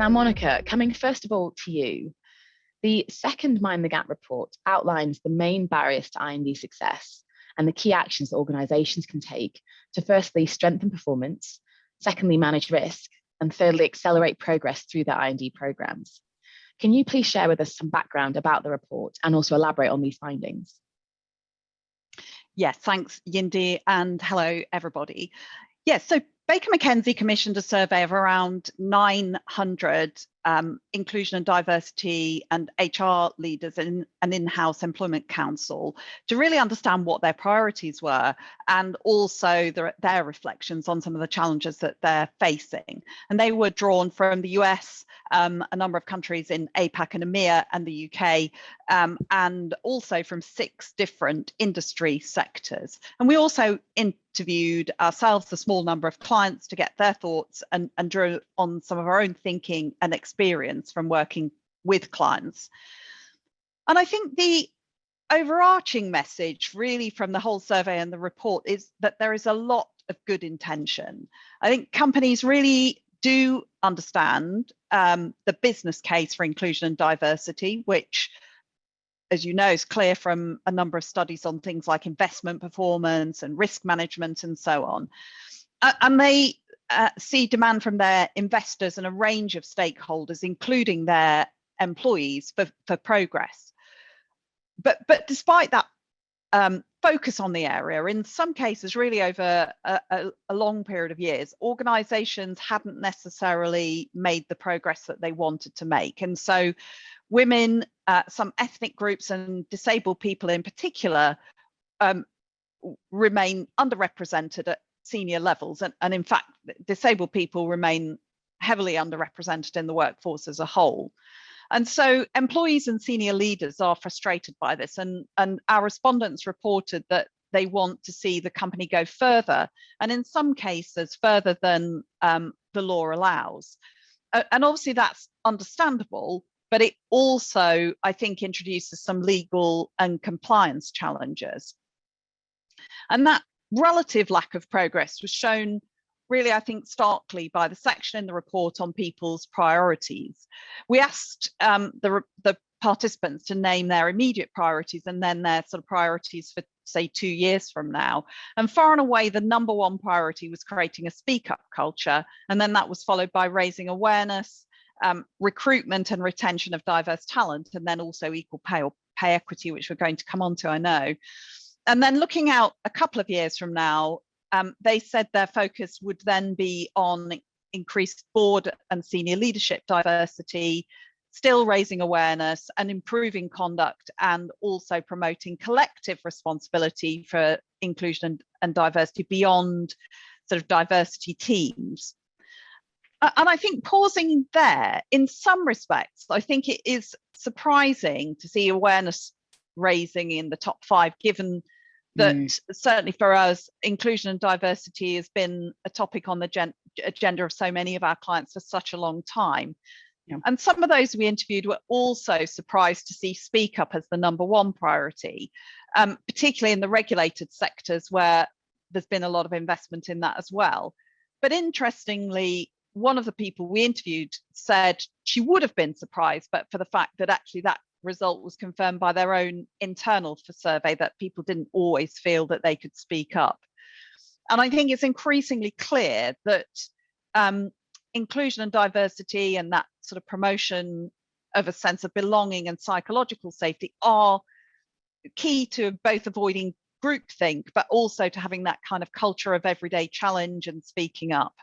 Now, Monica, coming first of all to you, the second Mind the Gap report outlines the main barriers to I&D success and the key actions that organisations can take to firstly strengthen performance, secondly manage risk, and thirdly accelerate progress through their I&D programmes. Can you please share with us some background about the report and also elaborate on these findings? Yes, thanks, Yindi, and hello, everybody. Yes, so Baker McKenzie commissioned a survey of around 900 inclusion and diversity and HR leaders in an in-house employment council to really understand what their priorities were and also their reflections on some of the challenges that they're facing. And they were drawn from the US, a number of countries in APAC and EMEA and the UK, and also from 6 different industry sectors. And we also interviewed ourselves a small number of clients to get their thoughts and drew on some of our own thinking and experience from working with clients. And I think the overarching message really from the whole survey and the report is that there is a lot of good intention. I think companies really do understand the business case for inclusion and diversity, which, as you know, is clear from a number of studies on things like investment performance and risk management and so on. And they see demand from their investors and a range of stakeholders, including their employees, for progress. But despite that focus on the area, in some cases, really over a long period of years, organisations hadn't necessarily made the progress that they wanted to make. And so women, some ethnic groups and disabled people in particular remain underrepresented at senior levels. And in fact, disabled people remain heavily underrepresented in the workforce as a whole. And so employees and senior leaders are frustrated by this. And our respondents reported that they want to see the company go further, and in some cases further than the law allows. And obviously that's understandable, but it also, I think, introduces some legal and compliance challenges. And that relative lack of progress was shown really, I think, starkly by the section in the report on people's priorities. We asked the participants to name their immediate priorities and then their sort of priorities for, say, 2 years from now. And far and away, the number one priority was creating a speak up culture. And then that was followed by raising awareness, recruitment and retention of diverse talent, and then also equal pay or pay equity, which we're going to come on to, I know. And then looking out a couple of years from now, they said their focus would then be on increased board and senior leadership diversity, still raising awareness and improving conduct, and also promoting collective responsibility for inclusion and diversity beyond sort of diversity teams. And I think pausing there, in some respects, I think it is surprising to see awareness raising in the top 5, given that certainly for us, inclusion and diversity has been a topic on the agenda of so many of our clients for such a long time. Yeah. And some of those we interviewed were also surprised to see speak up as the number one priority, particularly in the regulated sectors where there's been a lot of investment in that as well. But interestingly, one of the people we interviewed said she would have been surprised, but for the fact that actually that result was confirmed by their own internal survey, that people didn't always feel that they could speak up. And I think it's increasingly clear that inclusion and diversity and that sort of promotion of a sense of belonging and psychological safety are key to both avoiding groupthink, but also to having that kind of culture of everyday challenge and speaking up.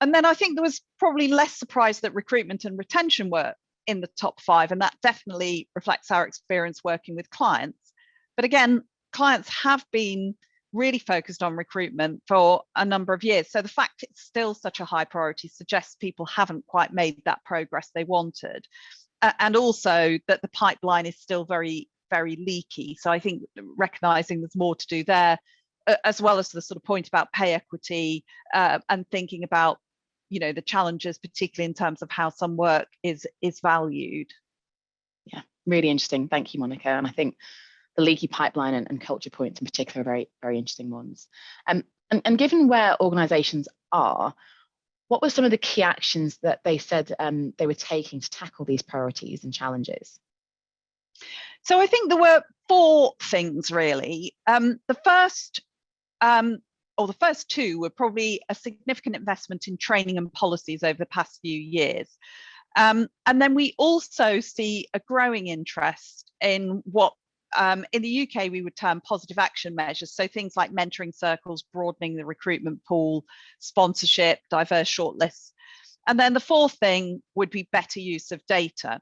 And then I think there was probably less surprise that recruitment and retention were in the top 5, and that definitely reflects our experience working with clients. But again, clients have been really focused on recruitment for a number of years. So the fact it's still such a high priority suggests people haven't quite made that progress they wanted. And also that the pipeline is still very, very leaky. So I think recognizing there's more to do there, as well as the sort of point about pay equity and thinking about, you know, the challenges, particularly in terms of how some work is valued. Yeah, really interesting. Thank you, Monica. And I think the leaky pipeline and culture points in particular are very, very interesting ones. And given where organisations are, What were some of the key actions that they said they were taking to tackle these priorities and challenges? So I think there were four things really. The first two were probably a significant investment in training and policies over the past few years. And then we also see a growing interest in what in the UK we would term positive action measures. So things like mentoring circles, broadening the recruitment pool, sponsorship, diverse shortlists. And then the fourth thing would be better use of data.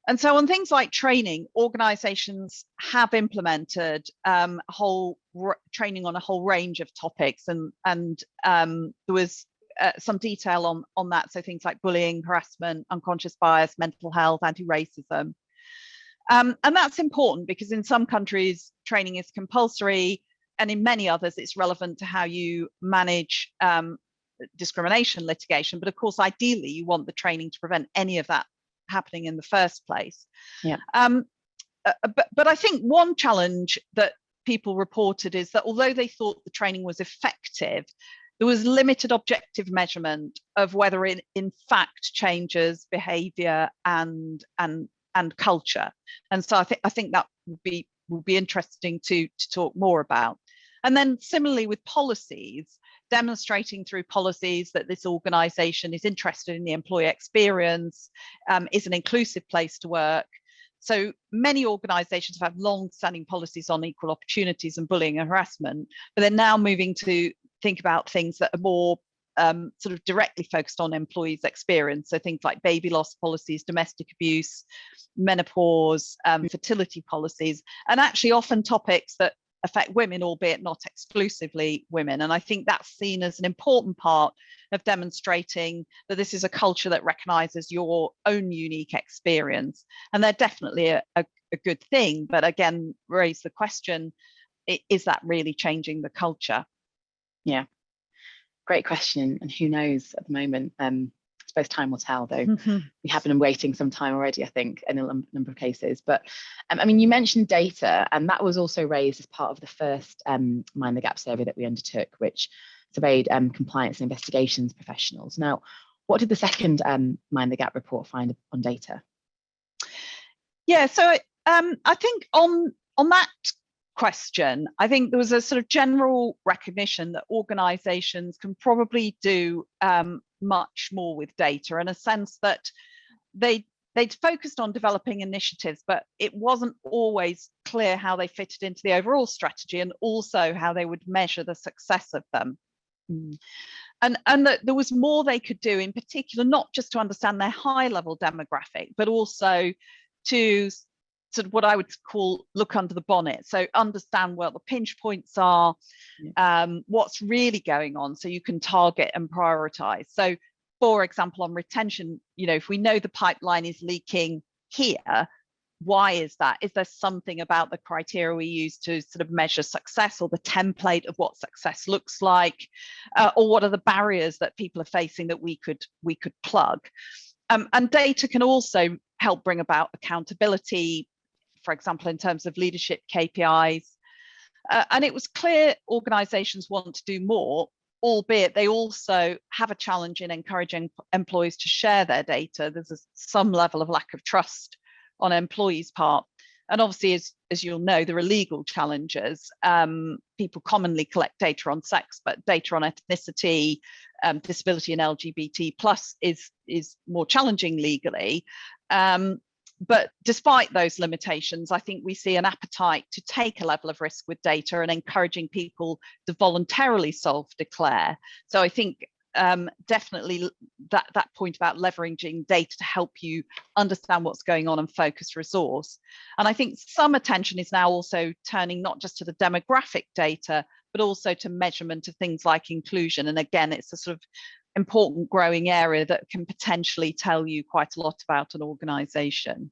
And so on things like training, organisations have implemented training on a whole range of topics, and there was some detail on that. So things like bullying, harassment, unconscious bias, mental health, anti-racism. And that's important because in some countries, training is compulsory, and in many others, it's relevant to how you manage discrimination litigation. But of course, ideally, you want the training to prevent any of that happening in the first place. Yeah. But I think one challenge that people reported is that although they thought the training was effective, there was limited objective measurement of whether it in fact changes behaviour and culture. And so I think that would be interesting to talk more about. And then similarly with policies, demonstrating through policies that this organisation is interested in the employee experience, is an inclusive place to work. So many organisations have long-standing policies on equal opportunities and bullying and harassment, but they're now moving to think about things that are more sort of directly focused on employees' experience. So things like baby loss policies, domestic abuse, menopause, fertility policies, and actually often topics that affect women, albeit not exclusively women. And I think that's seen as an important part of demonstrating that this is a culture that recognises your own unique experience. And they're definitely a good thing, but again, raise the question, is that really changing the culture? Yeah, great question. And who knows at the moment? I suppose time will tell, though. We have been waiting some time already, I think, in a number of cases. But I mean, you mentioned data, and that was also raised as part of the first Mind the Gap survey that we undertook, which surveyed compliance and investigations professionals. Now, what did the second Mind the Gap report find on data? Yeah, so I think on that question, I think there was a sort of general recognition that organisations can probably do much more with data, in a sense that they'd focused on developing initiatives, but it wasn't always clear how they fitted into the overall strategy, and also how they would measure the success of them. And that there was more they could do, in particular, not just to understand their high level demographic, but also to sort of what I would call look under the bonnet. So understand where the pinch points are, what's really going on, so you can target and prioritize. So for example, on retention, if we know the pipeline is leaking here, why is that? Is there something about the criteria we use to sort of measure success, or the template of what success looks like, or what are the barriers that people are facing that we could plug? And data can also help bring about accountability, for example, in terms of leadership KPIs. And it was clear organisations want to do more, albeit they also have a challenge in encouraging employees to share their data. There's some level of lack of trust on employees' part. And obviously, as you'll know, there are legal challenges. People commonly collect data on sex, but data on ethnicity, disability and LGBT plus is more challenging legally. But despite those limitations, I think we see an appetite to take a level of risk with data and encouraging people to voluntarily self-declare. So I think definitely that point about leveraging data to help you understand what's going on and focus resource. And I think some attention is now also turning not just to the demographic data, but also to measurement of things like inclusion. And again, it's a sort of important growing area that can potentially tell you quite a lot about an organisation.